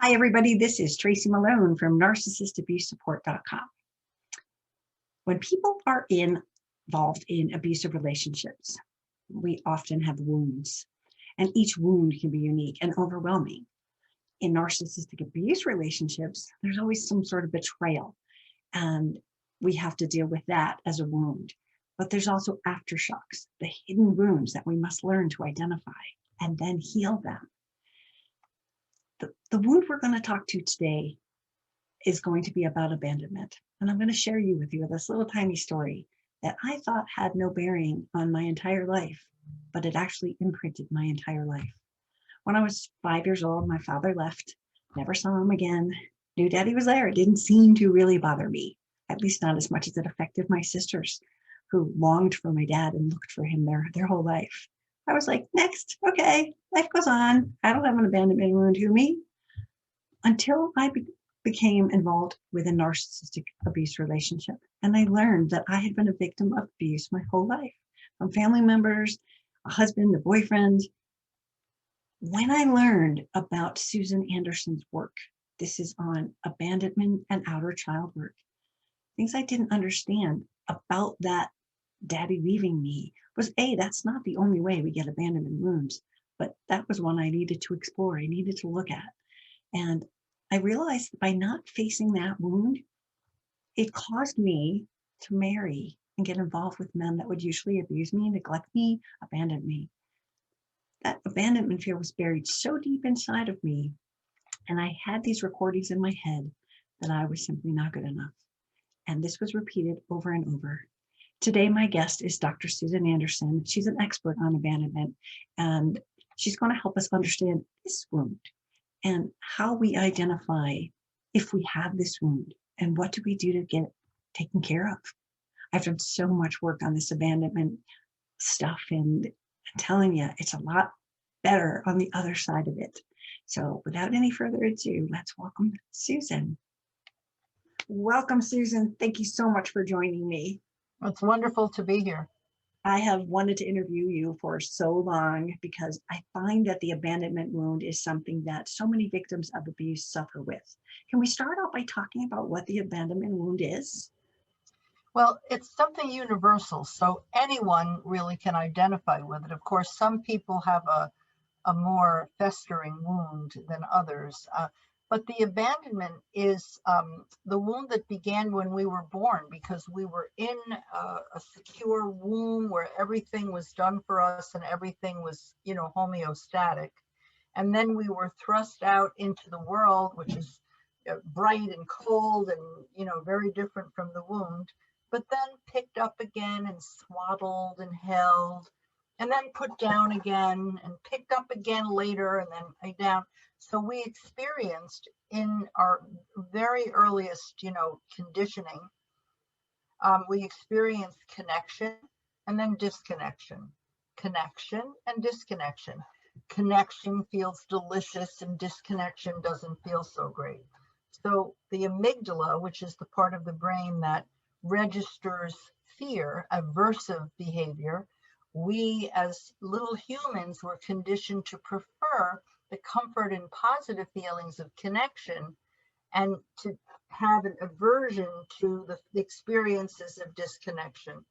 Hi, everybody. This is Tracy Malone from NarcissistAbuseSupport.com. When people are involved in abusive relationships, we often have wounds, and each wound can be unique and overwhelming. In narcissistic abuse relationships, there's always some sort of betrayal, and we have to deal with that as a wound. But there's also aftershocks, the hidden wounds that we must learn to identify and then heal them. The wound we're going to talk to today is going to be about abandonment. And I'm going to share with you this little tiny story that I thought had no bearing on my entire life, but it actually imprinted my entire life. When I was 5 years old, my father left, never saw him again, knew daddy was there. It didn't seem to really bother me, at least not as much as it affected my sisters, who longed for my dad and looked for him their whole life. I was like, next, okay, life goes on. I don't have an abandonment wound to me. Until I became involved with a narcissistic abuse relationship. And I learned that I had been a victim of abuse my whole life, from family members, a husband, a boyfriend. When I learned about Susan Anderson's work, this is on abandonment and outer child work, things I didn't understand about that daddy leaving me was, that's not the only way we get abandonment wounds, but that was one I needed to explore, I needed to look at. And I realized that by not facing that wound, it caused me to marry and get involved with men that would usually abuse me, neglect me, abandon me. That abandonment fear was buried so deep inside of me, and I had these recordings in my head that I was simply not good enough. And this was repeated over and over. Today, my guest is Dr. Susan Anderson. She's an expert on abandonment, and she's going to help us understand this wound and how we identify if we have this wound and what do we do to get it taken care of. I've done so much work on this abandonment stuff, and I'm telling you, it's a lot better on the other side of it. So without any further ado, let's welcome Susan. Welcome, Susan. Thank you so much for joining me. It's wonderful to be here. I have wanted to interview you for so long because I find that the abandonment wound is something that so many victims of abuse suffer with. Can we start out by talking about what the abandonment wound is? Well, it's something universal, so anyone really can identify with it. Of course, some people have a more festering wound than others. But the abandonment is the wound that began when we were born, because we were in a secure womb where everything was done for us and everything was, homeostatic. And then we were thrust out into the world, which is bright and cold and, very different from the wound, but then picked up again and swaddled and held, and then put down again and picked up again later and then down. So we experienced in our very earliest, conditioning, we experienced connection and then disconnection, connection and disconnection. Connection feels delicious and disconnection doesn't feel so great. So the amygdala, which is the part of the brain that registers fear, aversive behavior, we as little humans were conditioned to prefer the comfort and positive feelings of connection and to have an aversion to the experiences of disconnection.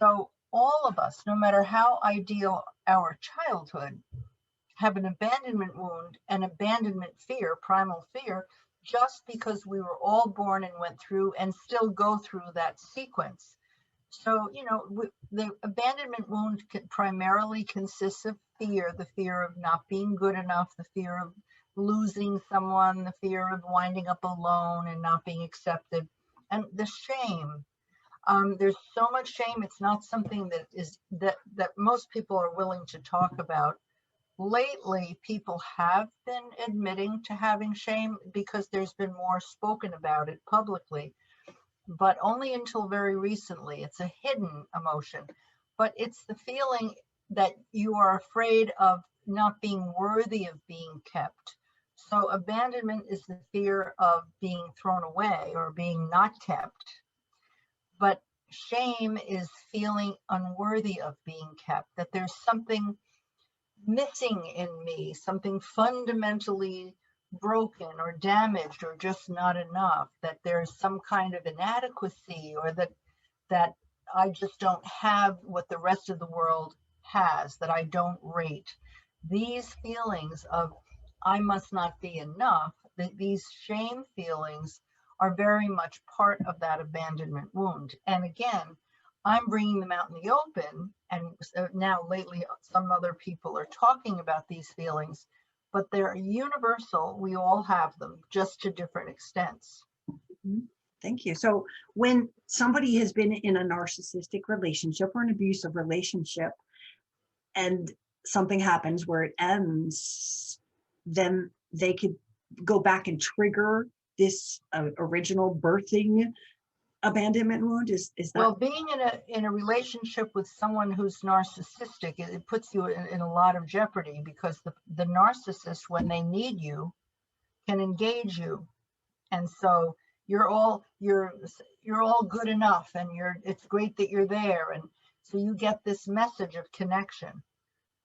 So all of us, no matter how ideal our childhood, have an abandonment wound and abandonment fear, primal fear, just because we were all born and went through and still go through that sequence. So, the abandonment wound primarily consists of fear, the fear of not being good enough, the fear of losing someone, the fear of winding up alone and not being accepted, and the shame. There's so much shame. It's not something that most people are willing to talk about. Lately, people have been admitting to having shame because there's been more spoken about it publicly, but only until very recently. It's a hidden emotion, but it's the feeling that you are afraid of not being worthy of being kept. So abandonment is the fear of being thrown away or being not kept. But shame is feeling unworthy of being kept, that there's something missing in me, something fundamentally broken or damaged or just not enough, that there's some kind of inadequacy, or that I just don't have what the rest of the world has, that I don't rate. These feelings of I must not be enough, these shame feelings are very much part of that abandonment wound. And again, I'm bringing them out in the open. And now lately, some other people are talking about these feelings, but they're universal. We all have them, just to different extents. Mhm. Thank you. So when somebody has been in a narcissistic relationship or an abusive relationship, and something happens where it ends, then they could go back and trigger this original birthing abandonment wound. Is that? Well, being in a relationship with someone who's narcissistic, it puts you in a lot of jeopardy, because the narcissist, when they need you, can engage you. And so you're all good enough, and it's great that you're there. And so you get this message of connection.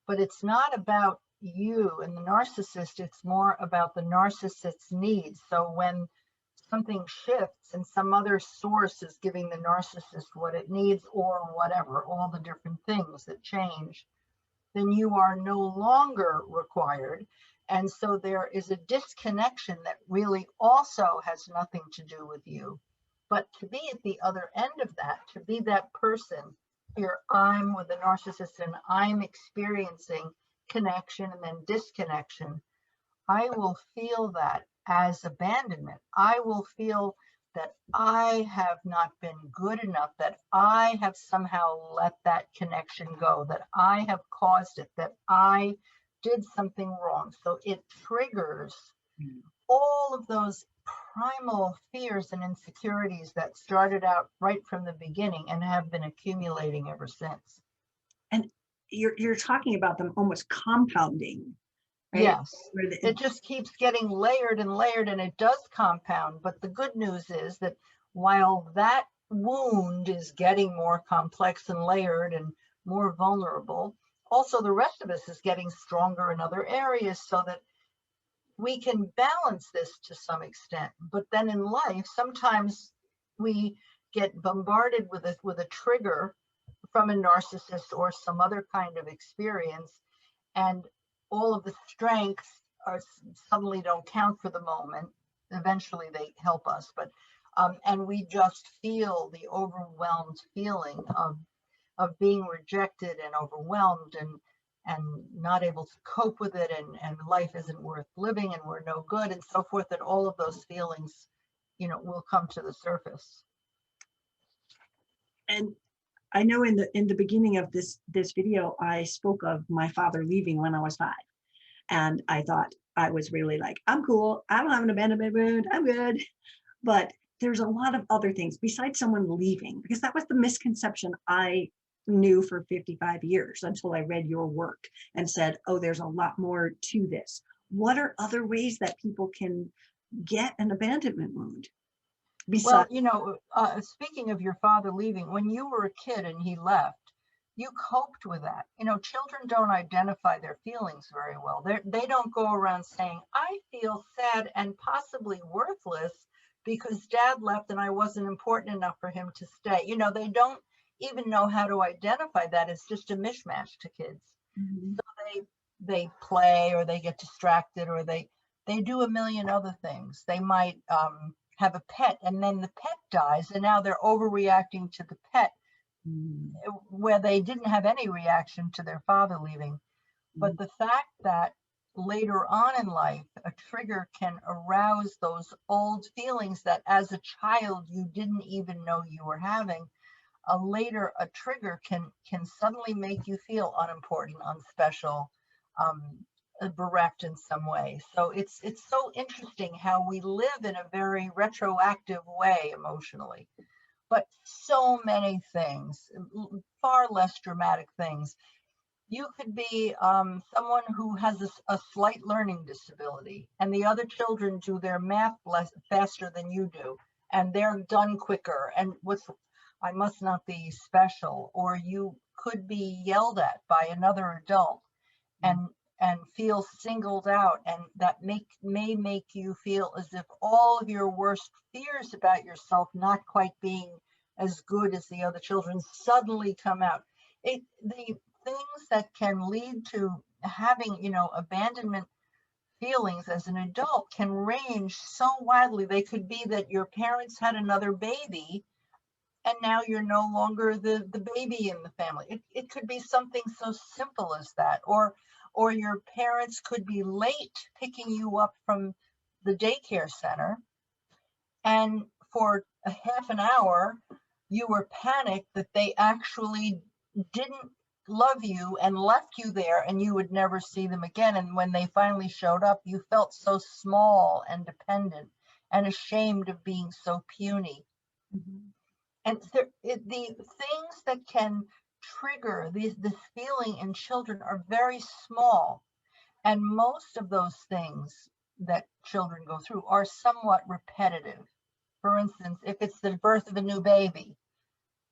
But it's not about you and the narcissist, it's more about the narcissist's needs. So when something shifts and some other source is giving the narcissist what it needs, or whatever, all the different things that change, then you are no longer required. And so there is a disconnection that really also has nothing to do with you. But to be at the other end of that, to be that person, here I'm with the narcissist and I'm experiencing connection and then disconnection, I will feel that as abandonment. I will feel that I have not been good enough, that I have somehow let that connection go, that I have caused it, that I did something wrong. So it triggers all of those primal fears and insecurities that started out right from the beginning and have been accumulating ever since. And you're talking about them almost compounding, right? Yes, Where it just keeps getting layered and layered, and it does compound. But the good news is that while that wound is getting more complex and layered and more vulnerable, also the rest of us is getting stronger in other areas, so that we can balance this to some extent. But then in life, sometimes we get bombarded with a trigger from a narcissist or some other kind of experience, and all of the strengths are suddenly don't count for the moment. Eventually they help us, but and we just feel the overwhelmed feeling of being rejected and overwhelmed, and not able to cope with it, and life isn't worth living, and we're no good, and so forth. And all of those feelings, will come to the surface. and I know in the beginning of this video, I spoke of my father leaving when I was 5. And I thought I was really like, I'm cool. I don't have an abandonment wound. I'm good. But there's a lot of other things besides someone leaving, because that was the misconception I knew for 55 years until I read your work and said, oh, there's a lot more to this. What are other ways that people can get an abandonment wound? Well, Besides, speaking of your father leaving, when you were a kid and he left, you coped with that. Children don't identify their feelings very well. They don't go around saying, I feel sad and possibly worthless because dad left and I wasn't important enough for him to stay. They don't even know how to identify that. It's just a mishmash to kids. Mhm. So they play, or they get distracted, or they do a million other things. They might have a pet, and then the pet dies, and now they're overreacting to the pet, Mm, where they didn't have any reaction to their father leaving. But mm, the fact that later on in life, a trigger can arouse those old feelings that as a child you didn't even know you were having, a trigger can suddenly make you feel unimportant, unspecial, um, bereft in some way. So it's so interesting how we live in a very retroactive way emotionally. But so many things, far less dramatic things. You could be someone who has a slight learning disability, and the other children do their math faster than you do, and they're done quicker. And I must not be special. Or you could be yelled at by another adult, mm, and and feel singled out, and that may make you feel as if all of your worst fears about yourself not quite being as good as the other children suddenly come out. The things that can lead to having, abandonment feelings as an adult can range so widely. They could be that your parents had another baby and now you're no longer the baby in the family. It could be something so simple as that. Or your parents could be late picking you up from the daycare center, and for a half an hour you were panicked that they actually didn't love you and left you there and you would never see them again. And when they finally showed up, you felt so small and dependent and ashamed of being so puny. Mhm. And the things that can trigger this feeling in children are very small. And most of those things that children go through are somewhat repetitive. For instance, if it's the birth of a new baby,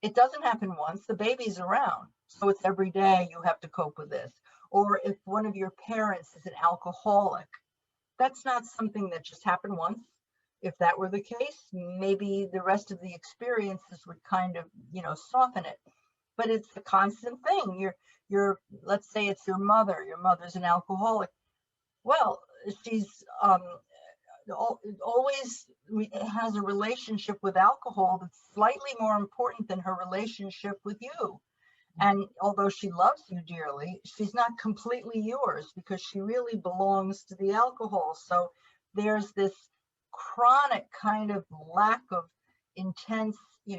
it doesn't happen once, the baby's around. So it's every day you have to cope with this. Or if one of your parents is an alcoholic, that's not something that just happened once. If that were the case, maybe the rest of the experiences would kind of, soften it. But it's a constant thing. Let's say it's your mother. Your mother's an alcoholic. Well, she's always has a relationship with alcohol that's slightly more important than her relationship with you. And although she loves you dearly, she's not completely yours because she really belongs to the alcohol. So there's this chronic kind of lack of intense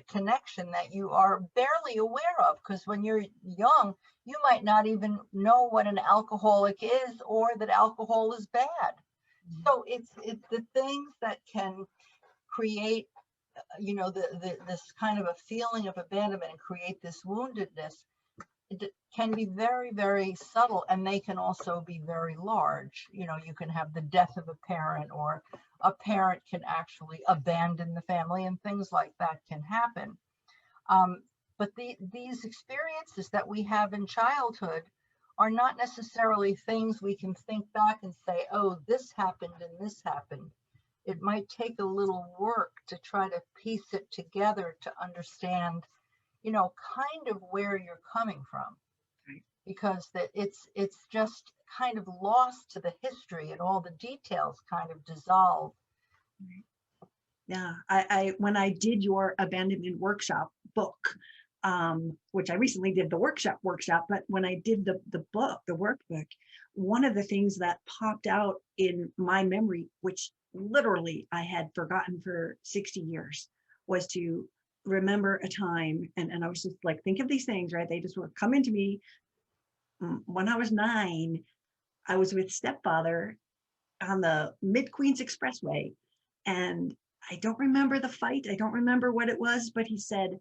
connection that you are barely aware of, because when you're young, you might not even know what an alcoholic is or that alcohol is bad. So it's the things that can create, this kind of a feeling of abandonment and create this woundedness. It can be very, very subtle, and they can also be very large. You can have the death of a parent, or a parent can actually abandon the family, and things like that can happen. But these experiences that we have in childhood are not necessarily things we can think back and say, oh, this happened and this happened. It might take a little work to try to piece it together to understand, kind of where you're coming from, Right. because it's just kind of lost to the history and all the details kind of dissolve. Right. Yeah, I when I did your abandonment workshop book, which I recently did the workshop, but when I did the book, the workbook, one of the things that popped out in my memory, which literally I had forgotten for 60 years, was to remember a time, and I was just like, think of these things, right? They just were coming to me. When I was 9, I was with stepfather on the Mid Queens Expressway, and I don't remember the fight. I don't remember what it was, but he said,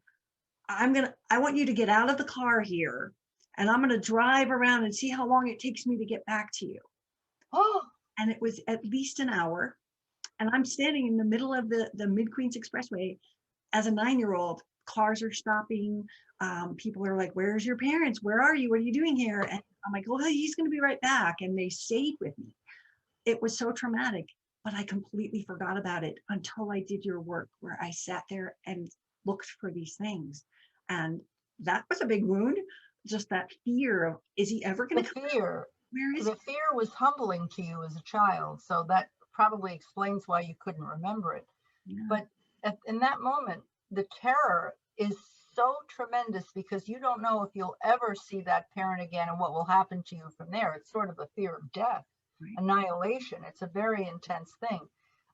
I want you to get out of the car here, and I'm going to drive around and see how long it takes me to get back to you. Oh, And it was at least an hour. And I'm standing in the middle of the Mid Queens Expressway as a 9-year-old. Cars are stopping. People are like, where's your parents? Where are you? What are you doing here? And I'm like, well, he's going to be right back. And they stayed with me. It was so traumatic, but I completely forgot about it until I did your work, where I sat there and looked for these things. And that was a big wound. Just that fear of, is he ever going the to come out? fear Where is the he? fear was humbling to you as a child, so that probably explains why you couldn't remember it. Yeah. But in that moment, the terror is so tremendous because you don't know if you'll ever see that parent again and what will happen to you from there. It's sort of a fear of death, Right. annihilation. It's a very intense thing.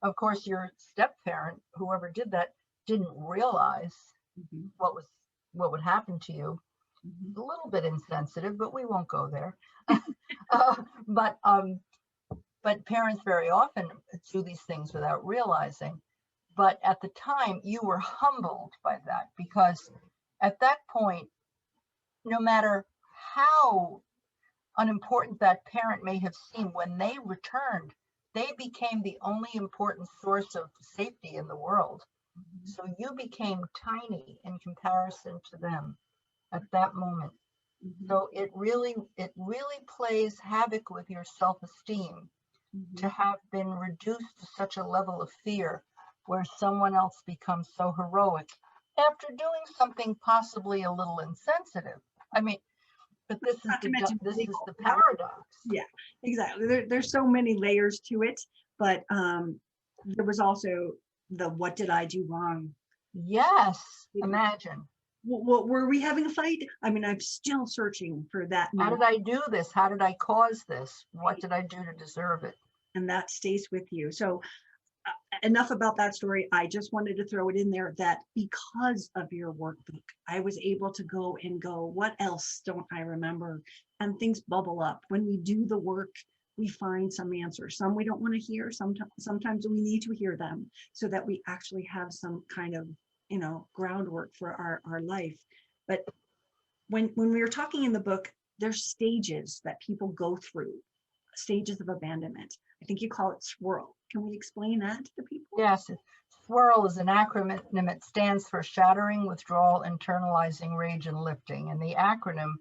Of course, your step parent, whoever did that, didn't realize Mm-hmm. what would happen to you. Mm-hmm. A little bit insensitive, but we won't go there. uh, but parents very often do these things without realizing. But at the time, you were humbled by that, because at that point, no matter how unimportant that parent may have seemed, when they returned, they became the only important source of safety in the world. Mm-hmm. So you became tiny in comparison to them at that moment. Mhm. So it really plays havoc with your self-esteem to Mhm. have been reduced to such a level of fear where someone else becomes so heroic after doing something possibly a little insensitive. I mean, but Not to mention this is legal. the Yeah, paradox. yeah, exactly. There's so many layers to it, but there was also the what did I do wrong? Yes, You know, imagine. what were we having a fight? I mean, I'm still searching for that How memory, did I do this? How did I cause this? What did I do to deserve it? and that stays with you. So enough about that story. I just wanted to throw it in there that because of your workbook, I was able to go, what else don't I remember? And things bubble up. When we do the work, we find some answers. Some we don't want to hear. Sometimes we need to hear them so that we actually have some kind of, groundwork for our life. But when we were talking in the book, there's stages that people go through, stages of abandonment. I think you call it swirl. Can we explain that to the people? Yes, SWIRL is an acronym. It stands for shattering, withdrawal, internalizing, rage, and lifting. And the acronym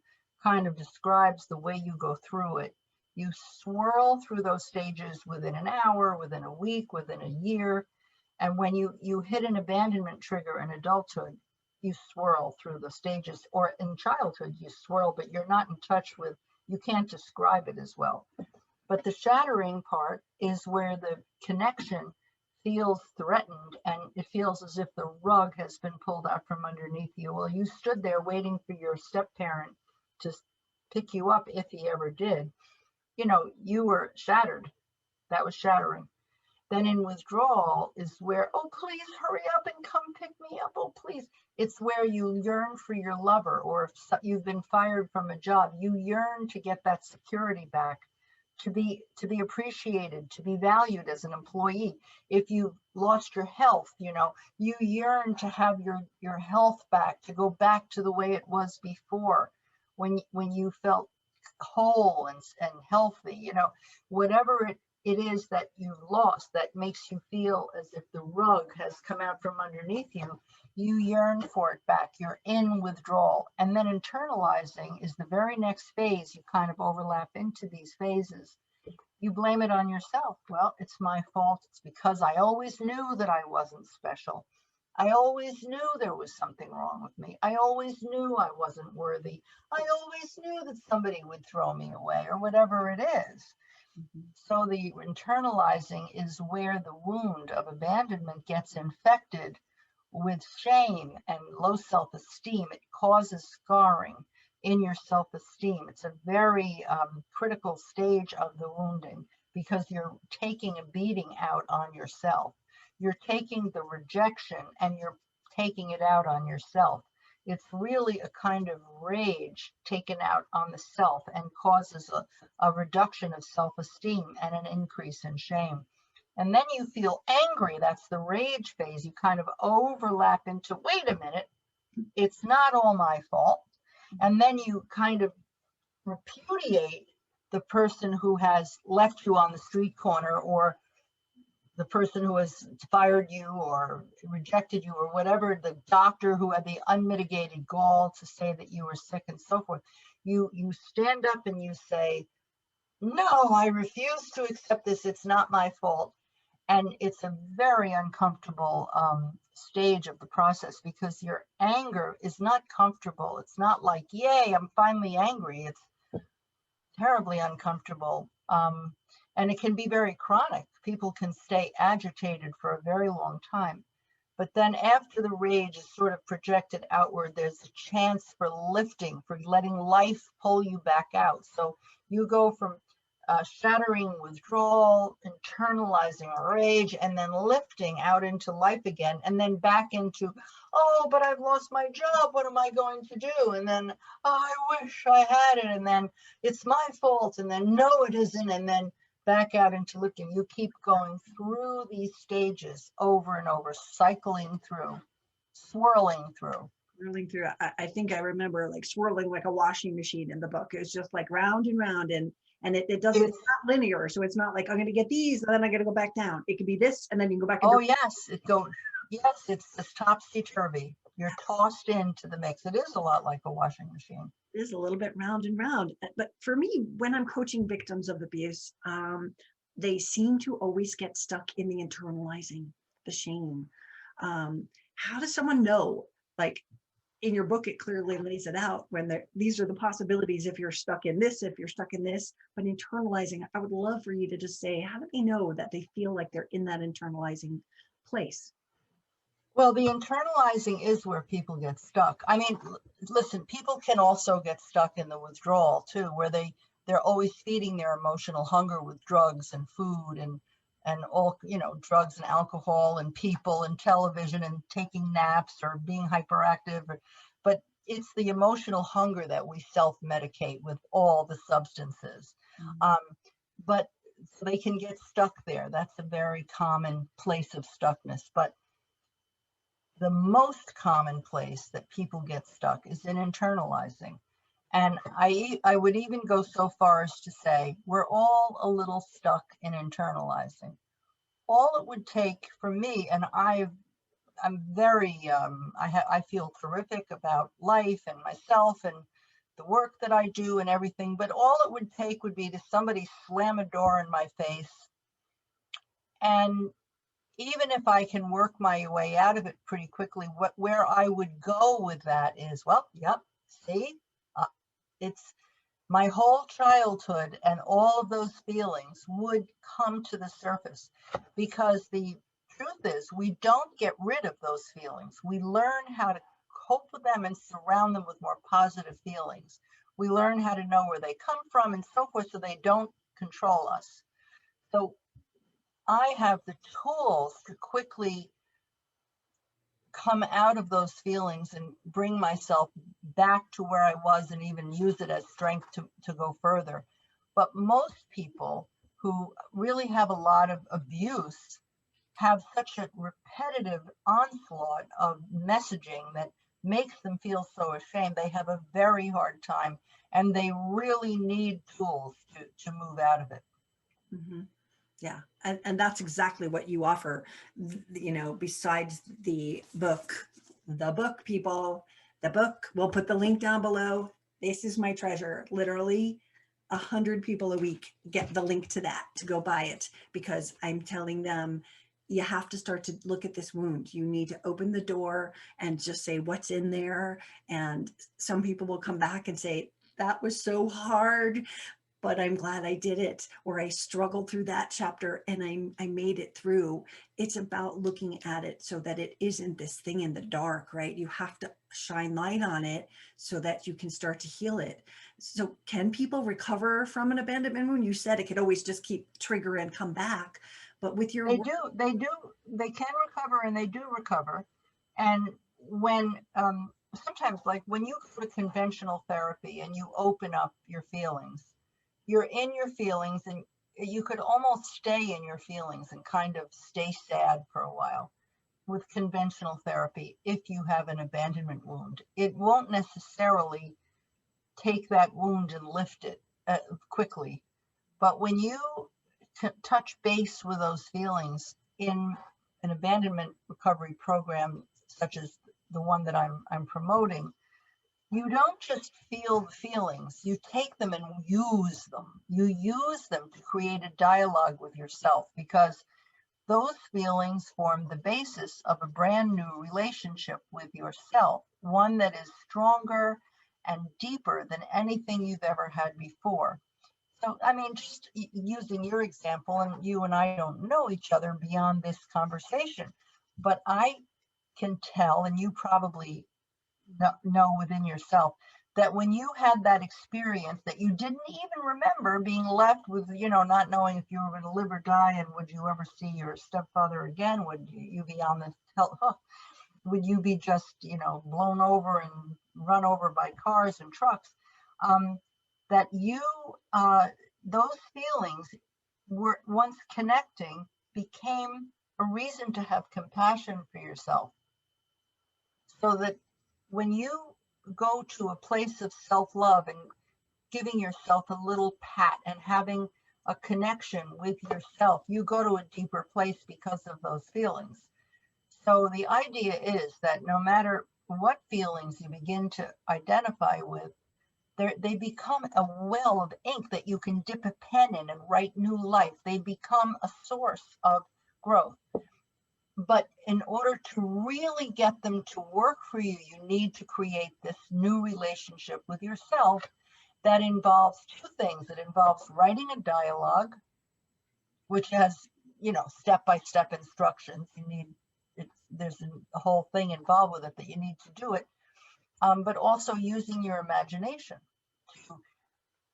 kind of describes the way you go through it. You swirl through those stages within an hour, within a week, within a year. And when you hit an abandonment trigger in adulthood, you swirl through the stages. Or in childhood, you swirl, but you're not in touch with, you can't describe it as well. But the shattering part is where the connection feels threatened and it feels as if the rug has been pulled out from underneath you. Well, you stood there waiting for your step parent to pick you up if he ever did. You were shattered. That was shattering. Then in withdrawal is where, oh, please hurry up and come pick me up. Oh, please. It's where you yearn for your lover, or if you've been fired from a job, you yearn to get that security back, to be appreciated, to be valued as an employee. If you've lost your health, you yearn to have your health back, to go back to the way it was before, when you felt whole and healthy, whatever it is that you've lost that makes you feel as if the rug has come out from underneath you, you yearn for it back. You're in withdrawal. And then internalizing is the very next phase. You kind of overlap into these phases. You blame it on yourself. Well, it's my fault. It's because I always knew that I wasn't special. I always knew there was something wrong with me. I always knew I wasn't worthy. I always knew that somebody would throw me away, or whatever it is. Mhm. So the internalizing is where the wound of abandonment gets infected with shame and low self-esteem. It causes scarring in your self-esteem. It's a very critical stage of the wounding because you're taking a beating out on yourself. You're taking the rejection and you're taking it out on yourself. It's really a kind of rage taken out on the self and causes a reduction of self-esteem and an increase in shame. And then you feel angry. That's the rage phase. You kind of overlap into, wait a minute, it's not all my fault. And then you kind of repudiate the person who has left you on the street corner, or the person who has fired you or rejected you, or whatever, the doctor who had the unmitigated gall to say that you were sick and so forth. You stand up and you say, no, I refuse to accept this. It's not my fault. And it's a very uncomfortable stage of the process because your anger is not comfortable. It's not like, yay, I'm finally angry. It's terribly uncomfortable. And it can be very chronic. People can stay agitated for a very long time. But then after the rage is sort of projected outward, there's a chance for lifting, for letting life pull you back out. So you go from shattering, withdrawal, internalizing rage, and then lifting out into life again, and then back into, oh, but I've lost my job. What am I going to do? And then, oh, I wish I had it. And then it's my fault. And then, no, it isn't. And then back out into lifting. You keep going through these stages over and over, cycling through, swirling through. Swirling through. I think I remember like swirling like a washing machine in the book. It was just like round and round, and it doesn't, It's, it's not linear. So it's not like I'm going to get these and then I got to go back down. It could be this and then you can go back into. oh, yes, it's this topsy turvy. You're tossed into the mix. It is a lot like a washing machine. is a little bit round and round. But for me, when I'm coaching victims of abuse, they seem to always get stuck in the internalizing, the shame. How does someone know? Like in your book, it clearly lays it out when these are the possibilities if you're stuck in this, if you're stuck in this, but internalizing, I would love for you to just say, how do they know that they feel like they're in that internalizing place? Well, the internalizing is where people get stuck. I mean, listen, people can also get stuck in the withdrawal too, where they're always feeding their emotional hunger with drugs and food and all, drugs and alcohol and people and television and taking naps or being hyperactive. But it's the emotional hunger that we self-medicate with all the substances. Mhm. Um, but so they can get stuck there. That's a very common place of stuckness. But the most common place that people get stuck is in internalizing. And I would even go so far as to say we're all a little stuck in internalizing. All it would take for me, and I'm very, I feel terrific about life and myself and the work that I do and everything, but all it would take would be to somebody slam a door in my face. And even if I can work my way out of it pretty quickly, where I would go with that is, well, yep, see, uh, it's my whole childhood and all of those feelings would come to the surface because the truth is we don't get rid of those feelings. We learn how to cope with them and surround them with more positive feelings. We learn how to know where they come from and so forth so they don't control us. So I have the tools to quickly come out of those feelings and bring myself back to where I was and even use it as strength to go further. But most people who really have a lot of abuse have such a repetitive onslaught of messaging that makes them feel so ashamed. They have a very hard time and they really need tools to move out of it. Mm-hmm. Yeah. And that's exactly what you offer, besides the book, people, the book, we'll put the link down below. This is my treasure. Literally 100 people a week get the link to that to go buy it because I'm telling them you have to start to look at this wound. You need to open the door and just say what's in there. And some people will come back and say, that was so hard, but I'm glad I did it, or I struggled through that chapter and I made it through. It's about looking at it so that it isn't this thing in the dark, right? You have to shine light on it so that you can start to heal it. So can people recover from an abandonment wound? You said it could always just keep trigger and come back, but with your They work. do, they do, they can recover and they do recover. And when sometimes, like when you go to conventional therapy and you open up your feelings, you're in your feelings and you could almost stay in your feelings and kind of stay sad for a while. With conventional therapy, if you have an abandonment wound, it won't necessarily take that wound and lift it quickly. But when you touch base with those feelings in an abandonment recovery program, such as the one that I'm promoting, you don't just feel the feelings, you take them and use them. You use them to create a dialogue with yourself because those feelings form the basis of a brand new relationship with yourself, one that is stronger and deeper than anything you've ever had before. So, I mean, just using your example, and you and I don't know each other beyond this conversation, but I can tell, and you probably know within yourself, that when you had that experience that you didn't even remember being left with, not knowing if you were going to live or die, and would you ever see your stepfather again? Would you be on this would you be just, blown over and run over by cars and trucks? Um, that you, those feelings were once connecting became a reason to have compassion for yourself. So that when you go to a place of self love and giving yourself a little pat and having a connection with yourself, you go to a deeper place because of those feelings. So the idea is that no matter what feelings you begin to identify with, They become a well of ink that you can dip a pen in and write new life. They become a source of growth. But in order to really get them to work for you, you need to create this new relationship with yourself that involves two things. It involves writing a dialogue, which has, step-by-step instructions. There's a whole thing involved with it that you need to do it, but also using your imagination to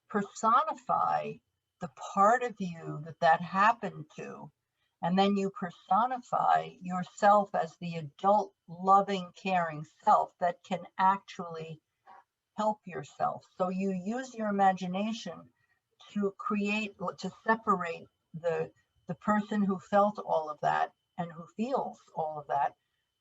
personify the part of you that happened to, and then you personify yourself as the adult, loving, caring self that can actually help yourself. So you use your imagination to separate the person who felt all of that and who feels all of that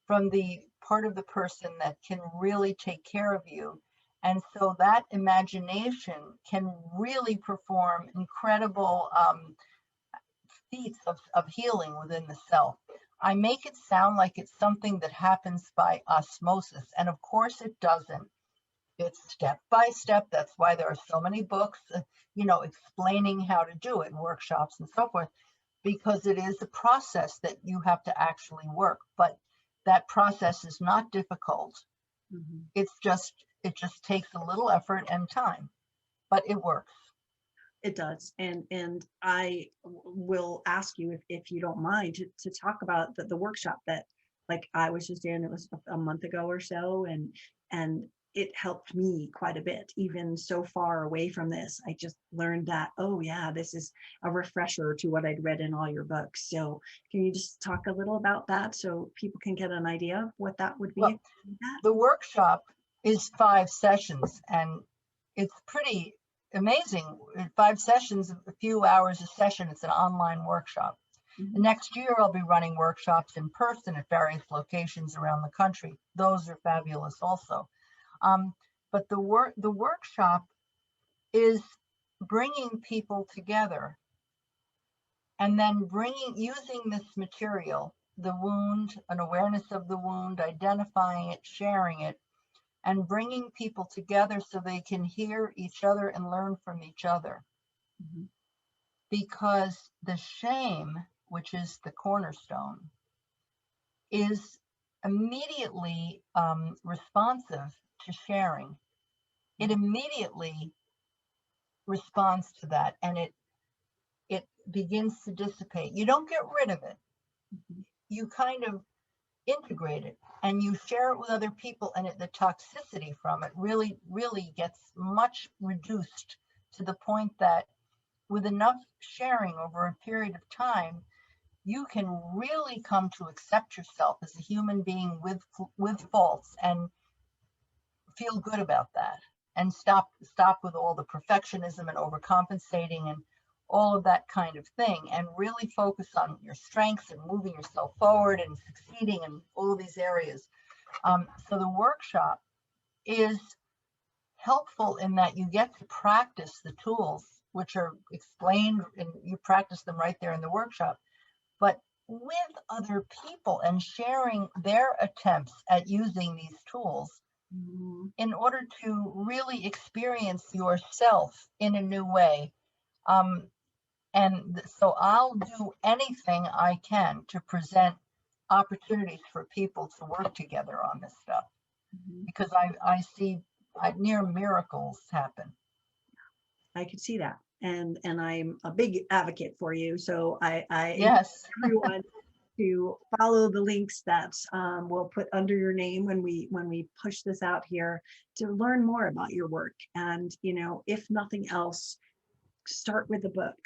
from the part of the person that can really take care of you. And so that imagination can really perform incredible feats of healing within the self. I make it sound like it's something that happens by osmosis, and of course it doesn't. It's step by step. That's why there are so many books, explaining how to do it, workshops and so forth, because it is a process that you have to actually work. But that process is not difficult. Mhm. It just takes a little effort and time, but it works. It does. And will ask you if you don't mind to talk about the workshop that like I was just in. It was a month ago or so, and it helped me quite a bit. Even so far away from this, I just learned that, oh yeah, this is a refresher to what I'd read in all your books. So can you just talk a little about that so people can get an idea of what that would be? Well, the workshop is 5 sessions, and it's pretty amazing. 5 sessions, a few hours a session. It's an online workshop. Mhm. Next year, I'll be running workshops in person at various locations around the country. Those are fabulous also. Um, but the workshop is bringing people together, and then using this material, the wound, an awareness of the wound, identifying it, sharing it, and bringing people together so they can hear each other and learn from each other. Mhm. Because the shame, which is the cornerstone, is immediately responsive to sharing. It immediately responds to that, and it begins to dissipate. You don't get rid of it. Mhm. You kind of integrate it, and you share it with other people, and the toxicity from it really gets much reduced, to the point that with enough sharing over a period of time, you can really come to accept yourself as a human being with faults, and feel good about that, and stop with all the perfectionism and overcompensating and all of that kind of thing, and really focus on your strengths and moving yourself forward and succeeding in all these areas. So the workshop is helpful in that you get to practice the tools, which are explained, and you practice them right there in the workshop, but with other people and sharing their attempts at using these tools Mhm. in order to really experience yourself in a new way. Um, and so I'll do anything I can to present opportunities for people to work together on this stuff, Mhm. because I see near miracles happen. I could see that. And I'm a big advocate for you. So I encourage Yes. everyone to follow the links that we'll put under your name when we push this out here to learn more about your work. And if nothing else, start with a book,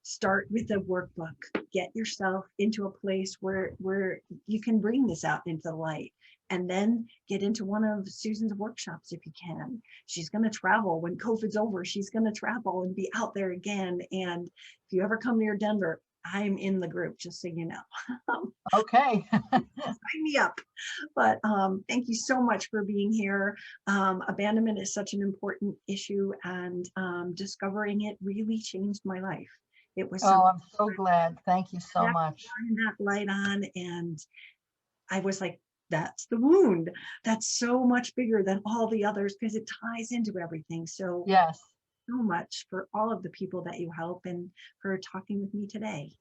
start with a workbook, get yourself into a place where you can bring this out into the light, and then get into one of Susan's workshops if you can. She's going to travel when COVID's over. She's going to travel and be out there again. And if you ever come near Denver, I'm in the group, just so you know. Okay. Sign me up. But thank you so much for being here. Abandonment is such an important issue, and discovering it really changed my life. It was Oh, something I'm so glad. Thank you so that much. turned that light on, and I was like, that's the wound. That's so much bigger than all the others because it ties into everything. So, Yes. so much for all of the people that you help and for talking with me today.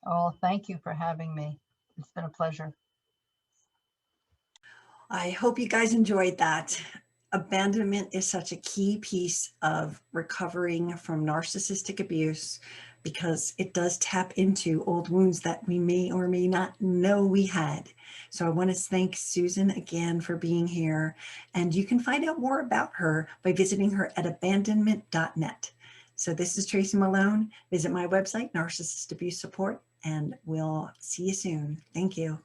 Oh, thank you for having me. It's been a pleasure. I hope you guys enjoyed that. Abandonment is such a key piece of recovering from narcissistic abuse because it does tap into old wounds that we may or may not know we had. So I want to thank Susan again for being here. And you can find out more about her by visiting her at abandonment.net. So this is Tracy Malone. Visit my website, Narcissist Abuse Support, and we'll see you soon. Thank you.